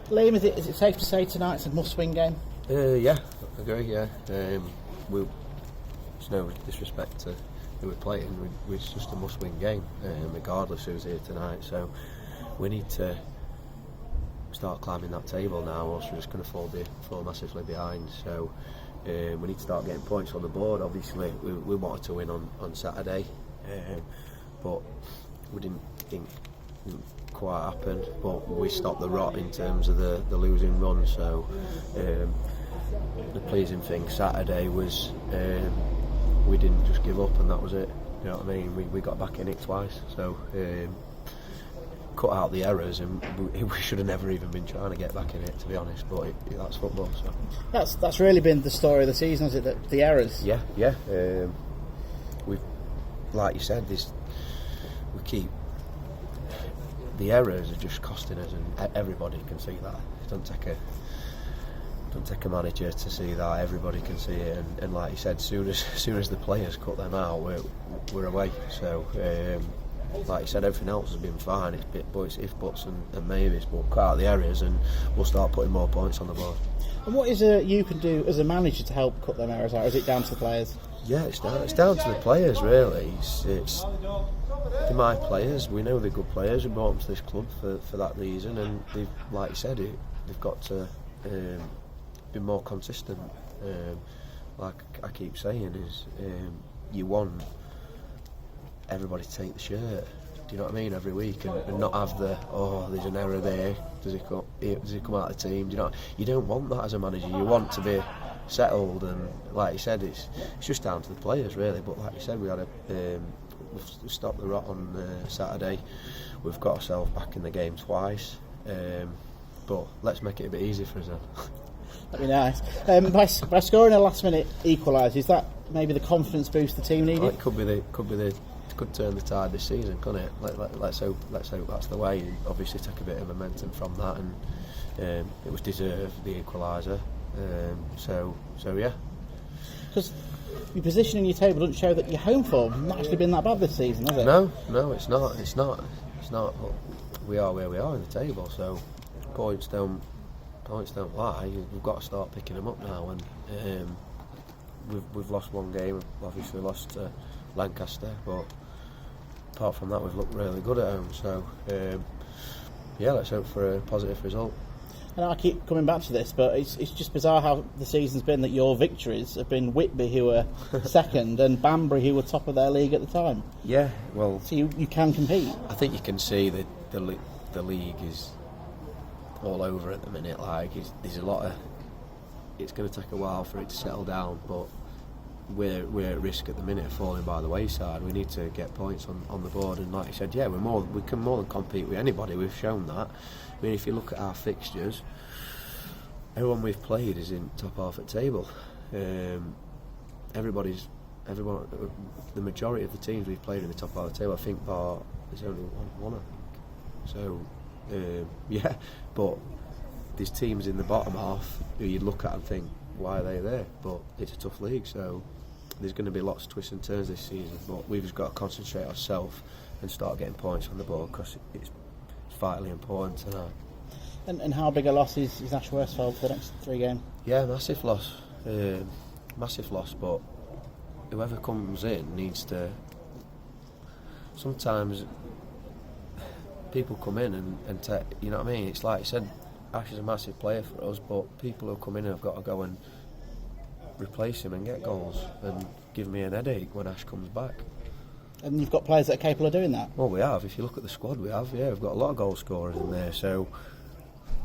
Liam, is it safe to say tonight's a must-win game? Yeah, I agree. Yeah, there's no disrespect to who we're playing. It's just a must-win game, regardless who's here tonight. So we need to start climbing that table now, or else we're just going to fall massively behind. So we need to start getting points on the board. Obviously, we wanted to win on Saturday, but we didn't think quite happen. But we stopped the rot in terms of the losing run. So the pleasing thing Saturday was we didn't just give up, and that was it. You know what I mean? We got back in it twice. So cut out the errors, and we should have never even been trying to get back in it, to be honest. But that's football. So That's really been the story of the season, is it? The errors. Yeah. We've, like you said, we keep. The errors are just costing us, and everybody can see that. It don't take a manager to see that. Everybody can see it, and like you said, soon as the players cut them out, we're away. So like you said, everything else has been fine. It's if buts and maybes, but cut out the errors, and we'll start putting more points on the board. And what is it you can do as a manager to help cut them errors out? Is it down to the players? Yeah, it's down to the players really. It's they're my players. We know they're good players. We brought them to this club for that reason, and they've, like you said, they've got to be more consistent. Like I keep saying, is you want everybody to take the shirt. Do you know what I mean? Every week, and not have there's an error there. Does he come out of the team? You don't want that as a manager. You want to be settled, and like you said, it's just down to the players really. But like you said, we've stopped the rot on Saturday. We've got ourselves back in the game twice, but let's make it a bit easier for us then. That'd be nice. By scoring a last-minute equaliser, is that maybe the confidence boost the team needed? Well, it could turn the tide this season, couldn't it? Let's hope that's the way. Obviously, take a bit of momentum from that, and it was deserved, the equaliser. So yeah. Because your position in your table doesn't show that your home form has not actually been that bad this season, has it? No, it's not. But we are where we are in the table, so points don't lie. We've got to start picking them up now, and we've lost one game. We've obviously lost to Lancaster, but apart from that, we've looked really good at home. So yeah, let's hope for a positive result. And I keep coming back to this, but it's just bizarre how the season's been, that your victories have been Whitby, who were second, and Bamber, who were top of their league at the time. Yeah, well, so you can compete. I think you can see that the league is all over at the minute. Like there's a lot of. It's going to take a while for it to settle down, but we're at risk at the minute of falling by the wayside. We need to get points on the board, and like I said, yeah, we can more than compete with anybody. We've shown that. I mean, if you look at our fixtures, everyone we've played is in top half at table. Everyone, the majority of the teams we've played in the top half of the table, I think there's only one. I think. So yeah, but there's teams in the bottom half who you'd look at and think, why are they there? But it's a tough league, so there's going to be lots of twists and turns this season. But we've just got to concentrate ourselves and start getting points on the board, because it's vitally important tonight. And how big a loss is Ash Worsfold for the next 3 games? Yeah, massive loss. But whoever comes in needs to. Sometimes people come in and take, you know what I mean? It's like you said, Ash is a massive player for us, but people who come in have got to go and replace him and get goals and give me an headache when Ash comes back. And you've got players that are capable of doing that? Well, we have. If you look at the squad, we've got a lot of goal scorers in there. So,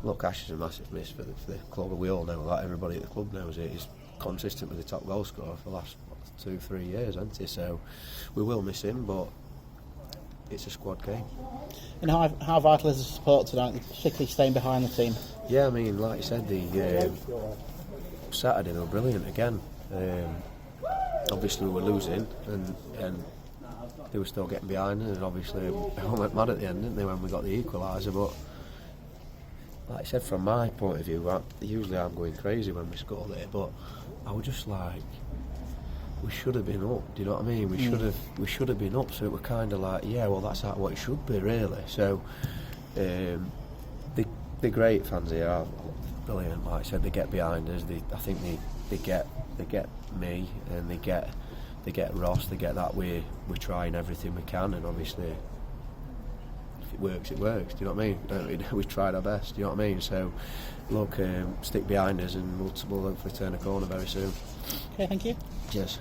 look, Ash is a massive miss for the club. We all know that. Everybody at the club knows it. He's consistent with the top goal scorer for the last 2-3 years, hasn't he? So, we will miss him, but it's a squad game. And how vital is the support tonight, particularly staying behind the team? Yeah, I mean, like you said, the Saturday they were brilliant again. Obviously we were losing, and they were still getting behind, and obviously everyone went mad at the end, didn't they, when we got the equaliser. But like I said, from my point of view, usually I'm going crazy when we score there, but I was just like, we should have been up. Do you know what I mean? We should have been up. So it were kind of like, yeah, well, that's what it should be, really. So the great fans here are brilliant. Like I said, they get behind us. I think they get me, and they get Ross. They get that we're trying everything we can, and obviously if it works, it works. Do you know what I mean? We've tried our best. Do you know what I mean? So look, stick behind us, and we'll hopefully turn a corner very soon. Okay, thank you. Cheers.